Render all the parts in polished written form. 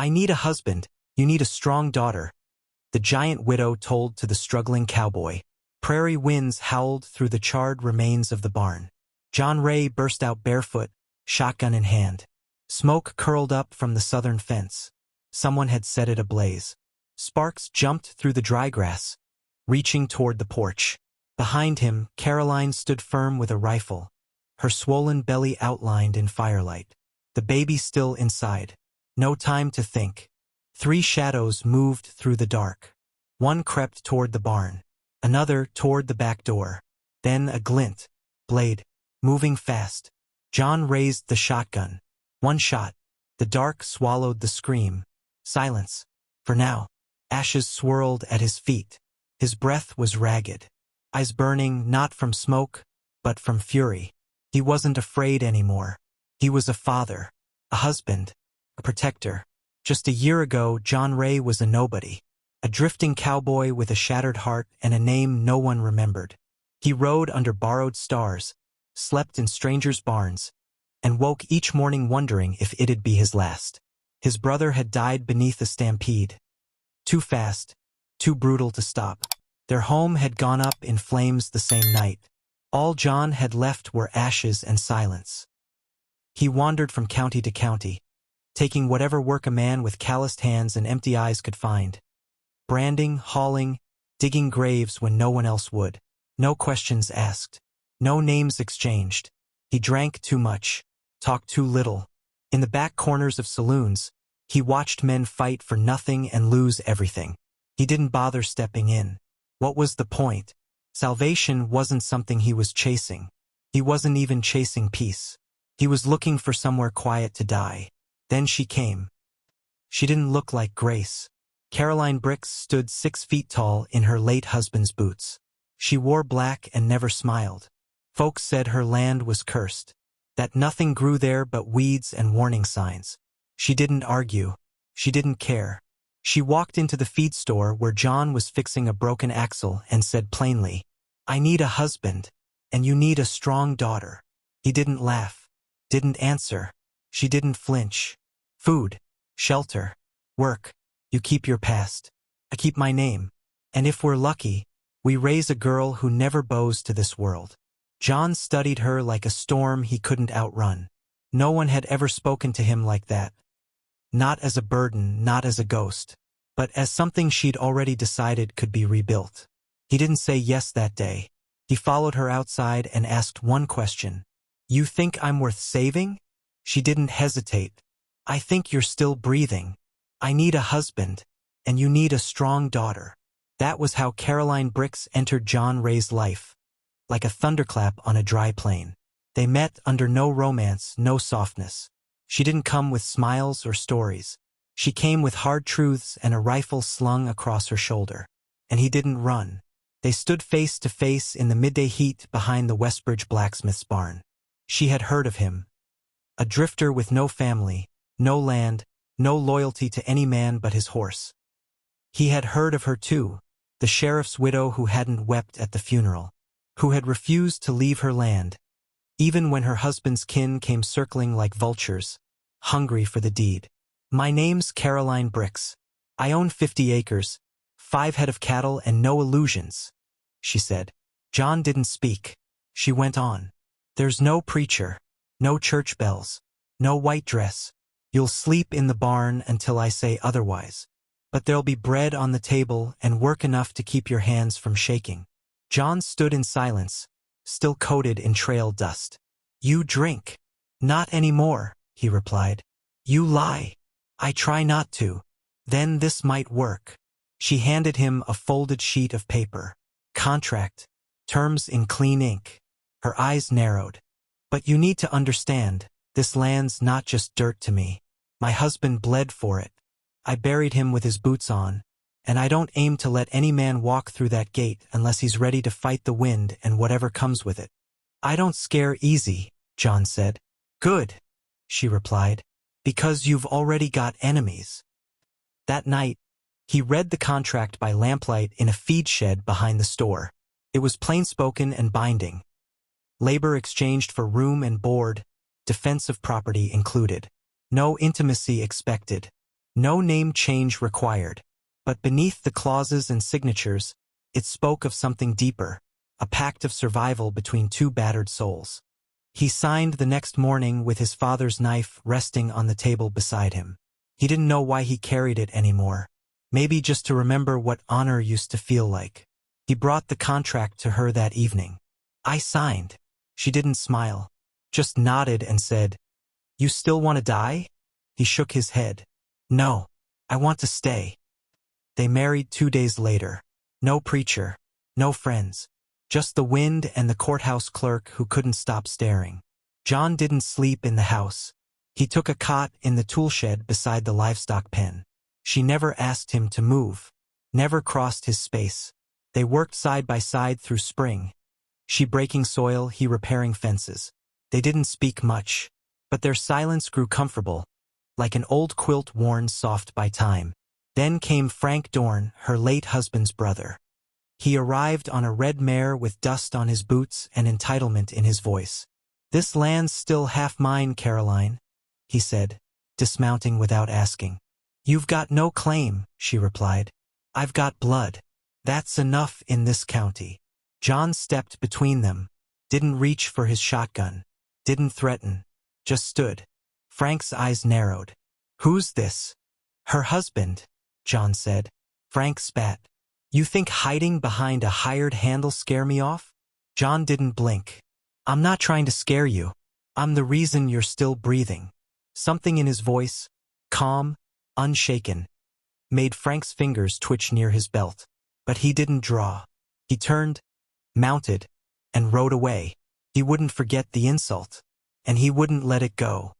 I need a husband, you need a strong daughter, the giant widow told to the struggling cowboy. Prairie winds howled through the charred remains of the barn. John Ray burst out barefoot, shotgun in hand. Smoke curled up from the southern fence. Someone had set it ablaze. Sparks jumped through the dry grass, reaching toward the porch. Behind him, Caroline stood firm with a rifle, her swollen belly outlined in firelight. The baby still inside. No time to think. 3 shadows moved through the dark. One crept toward the barn, another toward the back door. Then a glint, blade, moving fast. John raised the shotgun. 1 shot. The dark swallowed the scream. Silence. For now. Ashes swirled at his feet. His breath was ragged. Eyes burning not from smoke, but from fury. He wasn't afraid anymore. He was a father, a husband, a protector. Just a year ago, John Ray was a nobody, a drifting cowboy with a shattered heart and a name no one remembered. He rode under borrowed stars, slept in strangers' barns, and woke each morning wondering if it'd be his last. His brother had died beneath a stampede. Too fast, too brutal to stop. Their home had gone up in flames the same night. All John had left were ashes and silence. He wandered from county to county, taking whatever work a man with calloused hands and empty eyes could find. Branding, hauling, digging graves when no one else would. No questions asked. No names exchanged. He drank too much, talked too little. In the back corners of saloons, he watched men fight for nothing and lose everything. He didn't bother stepping in. What was the point? Salvation wasn't something he was chasing. He wasn't even chasing peace. He was looking for somewhere quiet to die. Then she came. She didn't look like Grace. Caroline Bricks stood 6 feet tall in her late husband's boots. She wore black and never smiled. Folks said her land was cursed, that nothing grew there but weeds and warning signs. She didn't argue. She didn't care. She walked into the feed store where John was fixing a broken axle and said plainly, "I need a husband, and you need a strong daughter." He didn't laugh, didn't answer. She didn't flinch. Food, shelter, work. You keep your past. I keep my name. And if we're lucky, we raise a girl who never bows to this world. John studied her like a storm he couldn't outrun. No one had ever spoken to him like that. Not as a burden, not as a ghost, but as something she'd already decided could be rebuilt. He didn't say yes that day. He followed her outside and asked one question. "You think I'm worth saving?" She didn't hesitate. "I think you're still breathing. I need a husband, and you need a strong daughter." That was how Caroline Bricks entered John Ray's life, like a thunderclap on a dry plain. They met under no romance, no softness. She didn't come with smiles or stories. She came with hard truths and a rifle slung across her shoulder. And he didn't run. They stood face to face in the midday heat behind the Westbridge blacksmith's barn. She had heard of him. A drifter with no family, no land, no loyalty to any man but his horse. He had heard of her too, the sheriff's widow who hadn't wept at the funeral, who had refused to leave her land, even when her husband's kin came circling like vultures, hungry for the deed. "My name's Caroline Bricks. I own 50 acres, 5 head of cattle and no illusions," she said. John didn't speak. She went on. "There's no preacher, no church bells, no white dress. You'll sleep in the barn until I say otherwise. But there'll be bread on the table and work enough to keep your hands from shaking." John stood in silence, still coated in trail dust. "You drink." "Not anymore," he replied. "You lie." "I try not to. Then this might work." She handed him a folded sheet of paper. "Contract. Terms in clean ink." Her eyes narrowed. "But you need to understand, this land's not just dirt to me. My husband bled for it. I buried him with his boots on, and I don't aim to let any man walk through that gate unless he's ready to fight the wind and whatever comes with it." "I don't scare easy," John said. "Good," she replied, "because you've already got enemies." That night, he read the contract by lamplight in a feed shed behind the store. It was plain-spoken and binding. Labor exchanged for room and board, defense of property included. No intimacy expected. No name change required. But beneath the clauses and signatures, it spoke of something deeper, a pact of survival between two battered souls. He signed the next morning with his father's knife resting on the table beside him. He didn't know why he carried it anymore. Maybe just to remember what honor used to feel like. He brought the contract to her that evening. "I signed." She didn't smile, just nodded and said, "You still want to die?" He shook his head. "No, I want to stay." They married 2 days later. No preacher, no friends, just the wind and the courthouse clerk who couldn't stop staring. John didn't sleep in the house. He took a cot in the toolshed beside the livestock pen. She never asked him to move, never crossed his space. They worked side by side through spring. She breaking soil, he repairing fences. They didn't speak much, but their silence grew comfortable, like an old quilt worn soft by time. Then came Frank Dorn, her late husband's brother. He arrived on a red mare with dust on his boots and entitlement in his voice. "This land's still half mine, Caroline," he said, dismounting without asking. "You've got no claim," she replied. "I've got blood. That's enough in this county." John stepped between them, didn't reach for his shotgun, didn't threaten, just stood. Frank's eyes narrowed. "Who's this?" "Her husband," John said. Frank spat. "You think hiding behind a hired hand'll scare me off?" John didn't blink. "I'm not trying to scare you. I'm the reason you're still breathing." Something in his voice, calm, unshaken, made Frank's fingers twitch near his belt. But he didn't draw. He turned, mounted, and rode away. He wouldn't forget the insult, and he wouldn't let it go.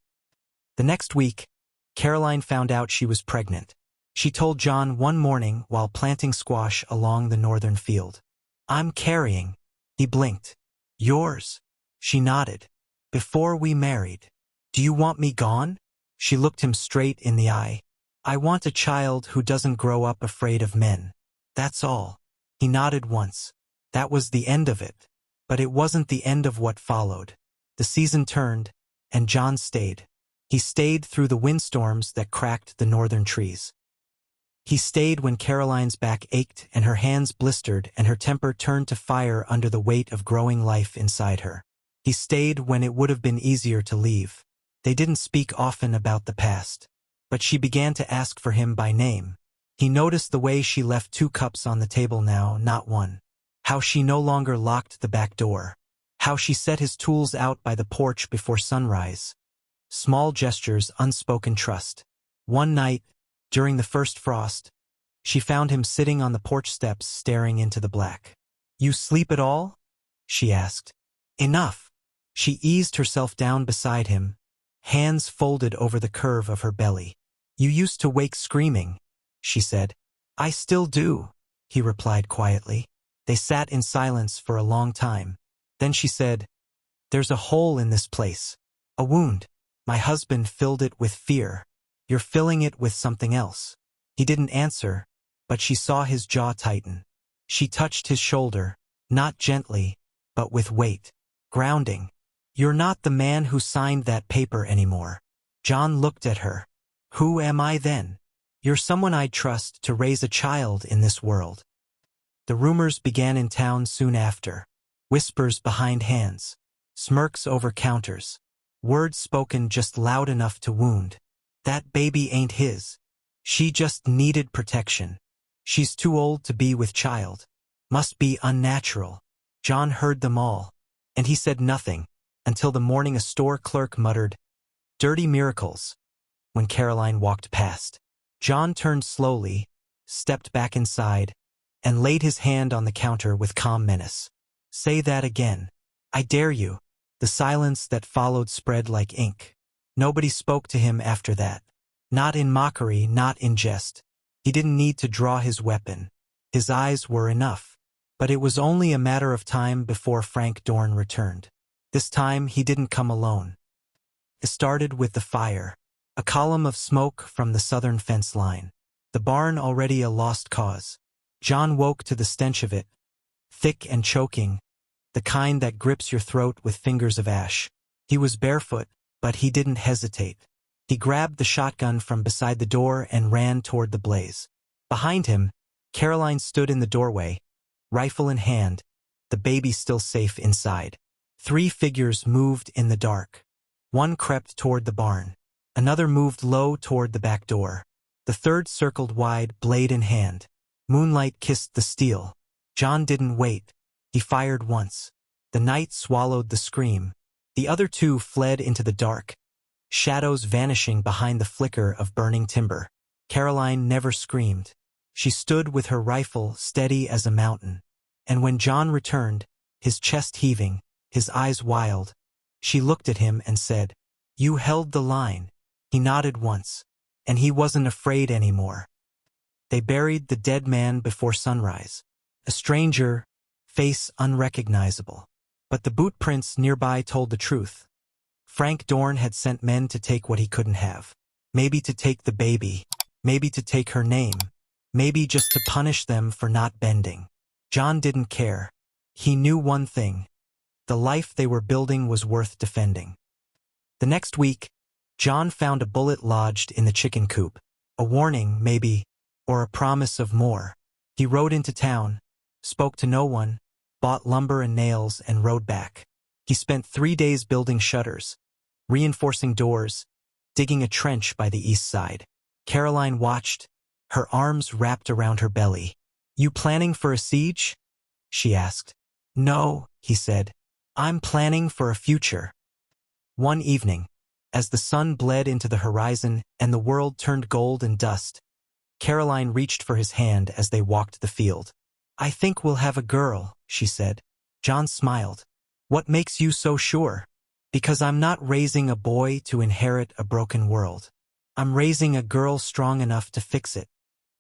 The next week, Caroline found out she was pregnant. She told John one morning while planting squash along the northern field. "I'm carrying." He blinked. "Yours?" She nodded. "Before we married. Do you want me gone?" She looked him straight in the eye. "I want a child who doesn't grow up afraid of men. That's all." He nodded once. That was the end of it. But it wasn't the end of what followed. The season turned, and John stayed. He stayed through the windstorms that cracked the northern trees. He stayed when Caroline's back ached and her hands blistered and her temper turned to fire under the weight of growing life inside her. He stayed when it would have been easier to leave. They didn't speak often about the past, but she began to ask for him by name. He noticed the way she left 2 cups on the table now, not one. How she no longer locked the back door. How she set his tools out by the porch before sunrise. Small gestures, unspoken trust. One night, during the first frost, she found him sitting on the porch steps staring into the black. "You sleep at all?" she asked. "Enough." She eased herself down beside him, hands folded over the curve of her belly. "You used to wake screaming," she said. "I still do," he replied quietly. They sat in silence for a long time. Then she said, "There's a hole in this place. A wound. My husband filled it with fear. You're filling it with something else." He didn't answer, but she saw his jaw tighten. She touched his shoulder, not gently, but with weight. Grounding. "You're not the man who signed that paper anymore." John looked at her. "Who am I then?" "You're someone I'd trust to raise a child in this world." The rumors began in town soon after. Whispers behind hands. Smirks over counters. Words spoken just loud enough to wound. "That baby ain't his. She just needed protection. She's too old to be with child. Must be unnatural." John heard them all, and he said nothing, until the morning a store clerk muttered, "Dirty miracles," when Caroline walked past. John turned slowly, stepped back inside, and laid his hand on the counter with calm menace. "Say that again. I dare you." The silence that followed spread like ink. Nobody spoke to him after that. Not in mockery, not in jest. He didn't need to draw his weapon. His eyes were enough. But it was only a matter of time before Frank Dorn returned. This time he didn't come alone. It started with the fire. A column of smoke from the southern fence line. The barn already a lost cause. John woke to the stench of it. Thick and choking. The kind that grips your throat with fingers of ash. He was barefoot, but he didn't hesitate. He grabbed the shotgun from beside the door and ran toward the blaze. Behind him, Caroline stood in the doorway, rifle in hand, the baby still safe inside. 3 figures moved in the dark. One crept toward the barn. Another moved low toward the back door. The third circled wide, blade in hand. Moonlight kissed the steel. John didn't wait. He fired once. The night swallowed the scream. The other 2 fled into the dark, shadows vanishing behind the flicker of burning timber. Caroline never screamed. She stood with her rifle steady as a mountain. And when John returned, his chest heaving, his eyes wild, she looked at him and said, "You held the line." He nodded once, and he wasn't afraid anymore. They buried the dead man before sunrise. A stranger, face unrecognizable. But the boot prints nearby told the truth. Frank Dorn had sent men to take what he couldn't have. Maybe to take the baby. Maybe to take her name. Maybe just to punish them for not bending. John didn't care. He knew one thing. The life they were building was worth defending. The next week, John found a bullet lodged in the chicken coop. A warning, maybe, or a promise of more. He rode into town, spoke to no one, bought lumber and nails and rode back. He spent 3 days building shutters, reinforcing doors, digging a trench by the east side. Caroline watched, her arms wrapped around her belly. "You planning for a siege?" she asked. "No," he said. "I'm planning for a future." One evening, as the sun bled into the horizon and the world turned gold and dust, Caroline reached for his hand as they walked the field. "I think we'll have a girl," she said. John smiled. "What makes you so sure?" "Because I'm not raising a boy to inherit a broken world. I'm raising a girl strong enough to fix it."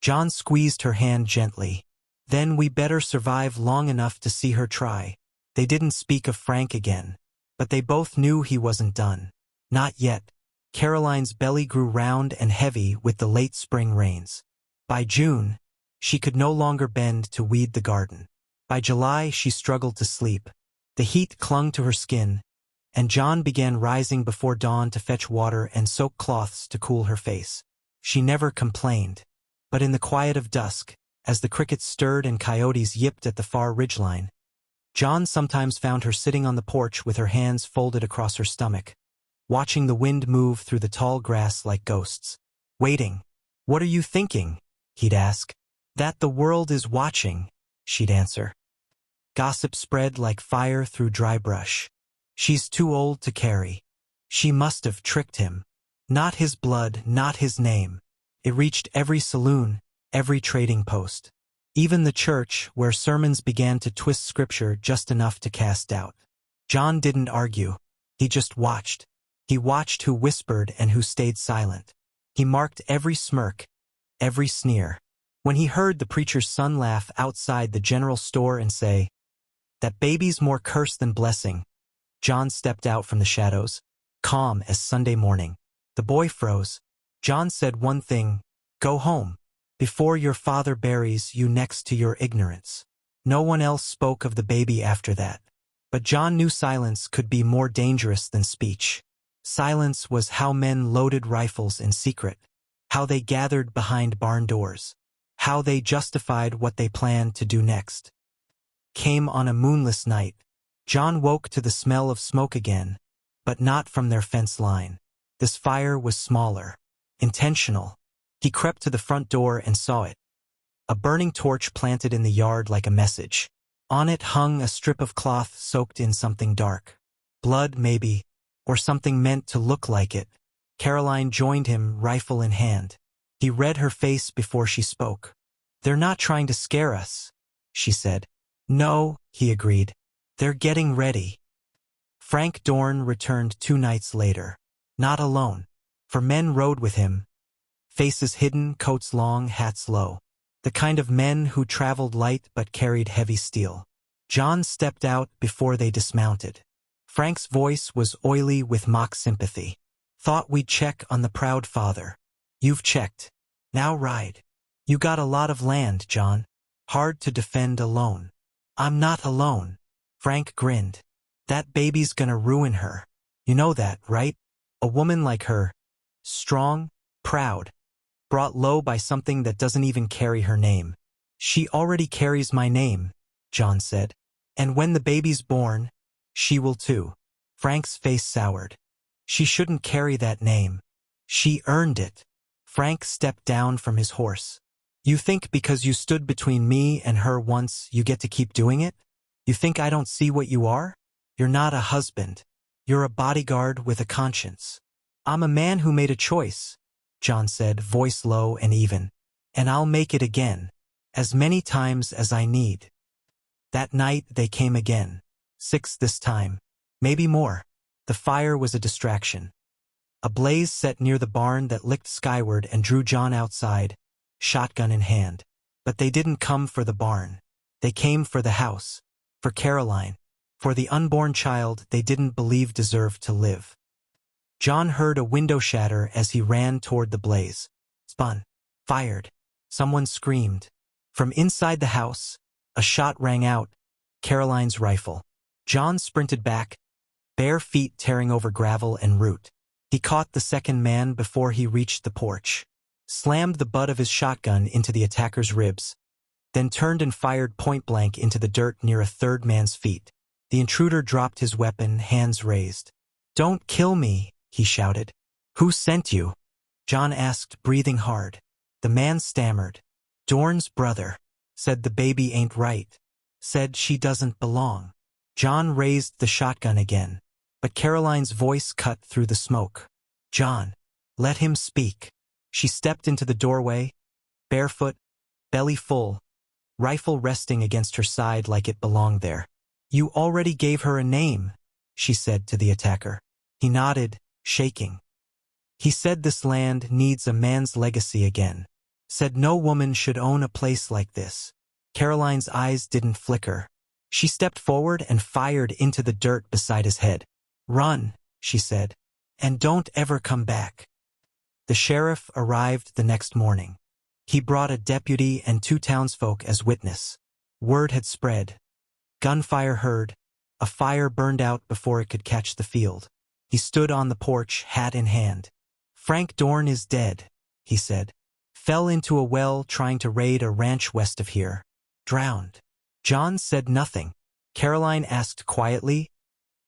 John squeezed her hand gently. "Then we better survive long enough to see her try." They didn't speak of Frank again, but they both knew he wasn't done. Not yet. Caroline's belly grew round and heavy with the late spring rains. By June, she could no longer bend to weed the garden. By July, she struggled to sleep. The heat clung to her skin, and John began rising before dawn to fetch water and soak cloths to cool her face. She never complained. But in the quiet of dusk, as the crickets stirred and coyotes yipped at the far ridgeline, John sometimes found her sitting on the porch with her hands folded across her stomach, watching the wind move through the tall grass like ghosts. Waiting. "What are you thinking?" he'd ask. "That the world is watching," she'd answer. Gossip spread like fire through dry brush. "She's too old to carry. She must have tricked him." Not his blood, not his name. It reached every saloon, every trading post. Even the church, where sermons began to twist scripture just enough to cast doubt. John didn't argue. He just watched. He watched who whispered and who stayed silent. He marked every smirk, every sneer. When he heard the preacher's son laugh outside the general store and say, "That baby's more curse than blessing," John stepped out from the shadows, calm as Sunday morning. The boy froze. John said one thing, "Go home, before your father buries you next to your ignorance." No one else spoke of the baby after that. But John knew silence could be more dangerous than speech. Silence was how men loaded rifles in secret, how they gathered behind barn doors, how they justified what they planned to do next. Came on a moonless night. John woke to the smell of smoke again, but not from their fence line. This fire was smaller, intentional. He crept to the front door and saw it. A burning torch planted in the yard like a message. On it hung a strip of cloth soaked in something dark. Blood, maybe, or something meant to look like it. Caroline joined him, rifle in hand. He read her face before she spoke. "They're not trying to scare us," she said. "No," he agreed. "They're getting ready." Frank Dorn returned 2 nights later. Not alone. For men rode with him. Faces hidden, coats long, hats low. The kind of men who traveled light but carried heavy steel. John stepped out before they dismounted. Frank's voice was oily with mock sympathy. "Thought we'd check on the proud father. You've checked. Now ride. You got a lot of land, John. Hard to defend alone." "I'm not alone." Frank grinned. "That baby's gonna ruin her. You know that, right? A woman like her, Strong, proud, brought low by something that doesn't even carry her name. She already carries my name, John said. And when the baby's born, she will too. Frank's face soured. She shouldn't carry that name. She earned it. Frank stepped down from his horse. You think because you stood between me and her once, you get to keep doing it? You think I don't see what you are? You're not a husband. You're a bodyguard with a conscience. I'm a man who made a choice, John said, voice low and even. And I'll make it again, as many times as I need. That night they came again. 6 this time. Maybe more. The fire was a distraction. A blaze set near the barn that licked skyward and drew John outside, shotgun in hand. But they didn't come for the barn. They came for the house. For Caroline. For the unborn child they didn't believe deserved to live. John heard a window shatter as he ran toward the blaze. Spun. Fired. Someone screamed. From inside the house, a shot rang out. Caroline's rifle. John sprinted back, bare feet tearing over gravel and root. He caught the second man before he reached the porch, slammed the butt of his shotgun into the attacker's ribs, then turned and fired point-blank into the dirt near a third man's feet. The intruder dropped his weapon, hands raised. "Don't kill me," he shouted. "Who sent you?" John asked, breathing hard. The man stammered. "Dorn's brother. Said the baby ain't right. Said she doesn't belong." John raised the shotgun again, but Caroline's voice cut through the smoke. "John, let him speak." She stepped into the doorway, barefoot, belly full, rifle resting against her side like it belonged there. "You already gave her a name," she said to the attacker. He nodded, shaking. "He said this land needs a man's legacy again. Said no woman should own a place like this." Caroline's eyes didn't flicker. She stepped forward and fired into the dirt beside his head. "Run," she said, "and don't ever come back." The sheriff arrived the next morning. He brought a deputy and 2 townsfolk as witness. Word had spread. Gunfire heard. A fire burned out before it could catch the field. He stood on the porch, hat in hand. "Frank Dorn is dead," he said. "Fell into a well trying to raid a ranch west of here. Drowned." John said nothing. Caroline asked quietly,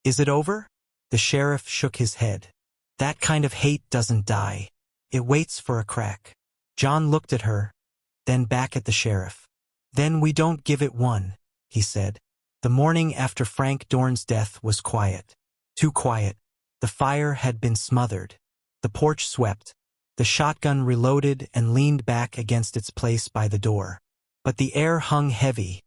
"Is it over?" The sheriff shook his head. "That kind of hate doesn't die. It waits for a crack." John looked at her, then back at the sheriff. "Then we don't give it one," he said. The morning after Frank Dorn's death was quiet. Too quiet. The fire had been smothered. The porch swept. The shotgun reloaded and leaned back against its place by the door. But the air hung heavy,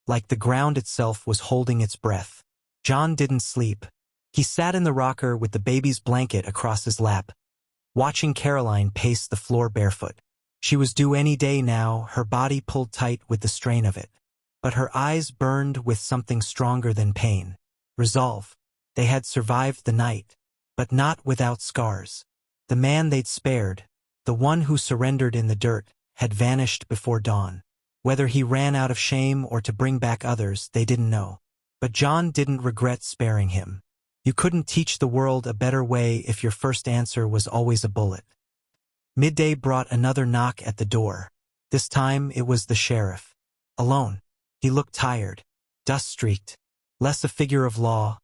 like the ground itself was holding its breath. John didn't sleep. He sat in the rocker with the baby's blanket across his lap, watching Caroline pace the floor barefoot. She was due any day now, her body pulled tight with the strain of it. But her eyes burned with something stronger than pain. Resolve. They had survived the night, but not without scars. The man they'd spared, the one who surrendered in the dirt, had vanished before dawn. Whether he ran out of shame or to bring back others, they didn't know. But John didn't regret sparing him. You couldn't teach the world a better way if your first answer was always a bullet. Midday brought another knock at the door. This time it was the sheriff. Alone. He looked tired, dust-streaked, less a figure of law,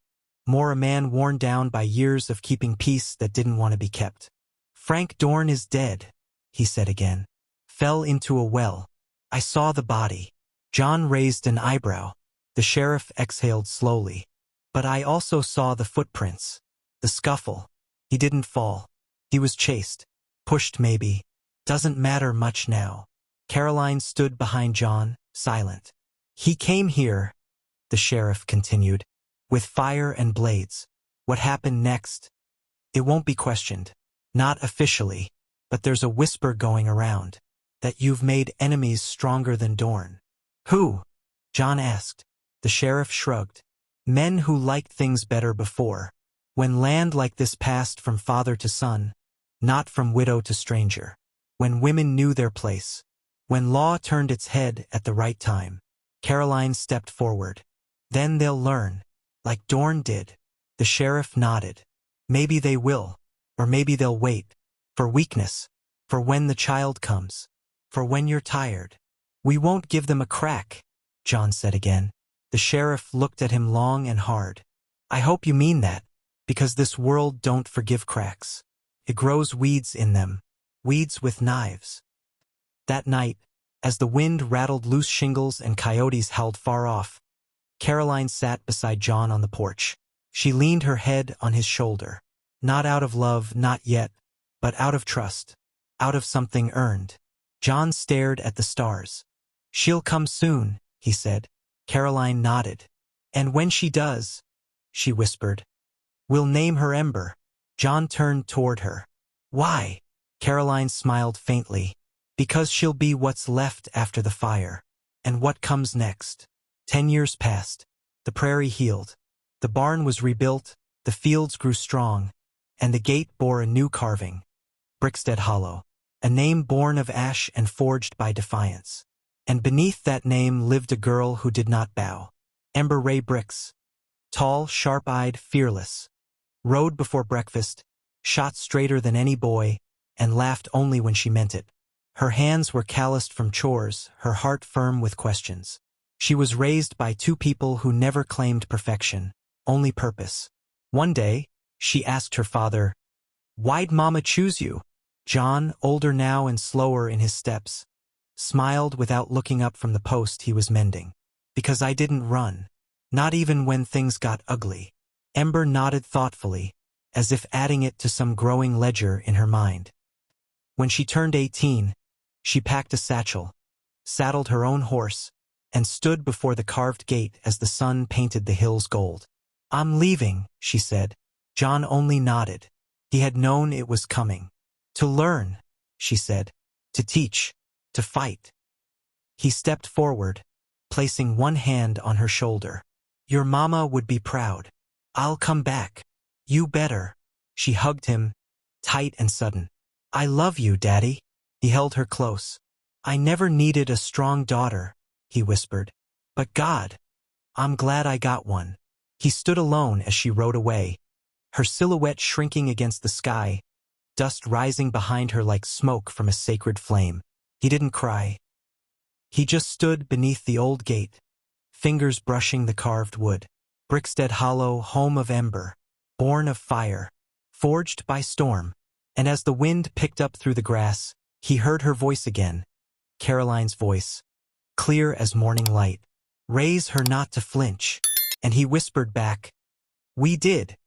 more a man worn down by years of keeping peace that didn't want to be kept. "Frank Dorn is dead," he said again. "Fell into a well. I saw the body." John raised an eyebrow. The sheriff exhaled slowly. "But I also saw the footprints. The scuffle. He didn't fall. He was chased. Pushed maybe. Doesn't matter much now." Caroline stood behind John, silent. "He came here," the sheriff continued, "with fire and blades. What happened next? It won't be questioned. Not officially. But there's a whisper going around. That you've made enemies stronger than Dorn." "Who?" John asked. The sheriff shrugged. "Men who liked things better before. When land like this passed from father to son, not from widow to stranger. When women knew their place. When law turned its head at the right time." Caroline stepped forward. "Then they'll learn. Like Dorn did." The sheriff nodded. "Maybe they will. Or maybe they'll wait. For weakness. For when the child comes. For when you're tired. We won't give them a crack, John said again. The sheriff looked at him long and hard. I hope you mean that, because this world don't forgive cracks. It grows weeds in them. Weeds with knives. That night, as the wind rattled loose shingles and coyotes howled far off, Caroline sat beside John on the porch. She leaned her head on his shoulder. Not out of love, not yet, but out of trust. Out of something earned. John stared at the stars. She'll come soon, he said. Caroline nodded. And when she does, she whispered, we'll name her Ember. John turned toward her. Why? Caroline smiled faintly. Because she'll be what's left after the fire. And what comes next? 10 years passed. The prairie healed. The barn was rebuilt, the fields grew strong, and the gate bore a new carving. Brickstead Hollow. A name born of ash and forged by defiance. And beneath that name lived a girl who did not bow. Ember Ray Bricks. Tall, sharp-eyed, fearless. Rode before breakfast, shot straighter than any boy, and laughed only when she meant it. Her hands were calloused from chores, her heart firm with questions. She was raised by two people who never claimed perfection, only purpose. One day, she asked her father, "Why'd Mama choose you?" John, older now and slower in his steps, smiled without looking up from the post he was mending. "Because I didn't run. Not even when things got ugly." Ember nodded thoughtfully, as if adding it to some growing ledger in her mind. When she turned 18, she packed a satchel, saddled her own horse, and stood before the carved gate as the sun painted the hills gold. "I'm leaving," she said. John only nodded. He had known it was coming. "To learn," she said. "To teach. To fight." He stepped forward, placing one hand on her shoulder. "Your mama would be proud. I'll come back. You better." She hugged him, tight and sudden. "I love you, Daddy." He held her close. "I never needed a strong daughter," he whispered. "But God, I'm glad I got one." He stood alone as she rode away, her silhouette shrinking against the sky, dust rising behind her like smoke from a sacred flame. He didn't cry. He just stood beneath the old gate, fingers brushing the carved wood. Brickstead Hollow, home of Ember, born of fire, forged by storm. And as the wind picked up through the grass, he heard her voice again, Caroline's voice, clear as morning light. "Raise her not to flinch." And he whispered back, "We did."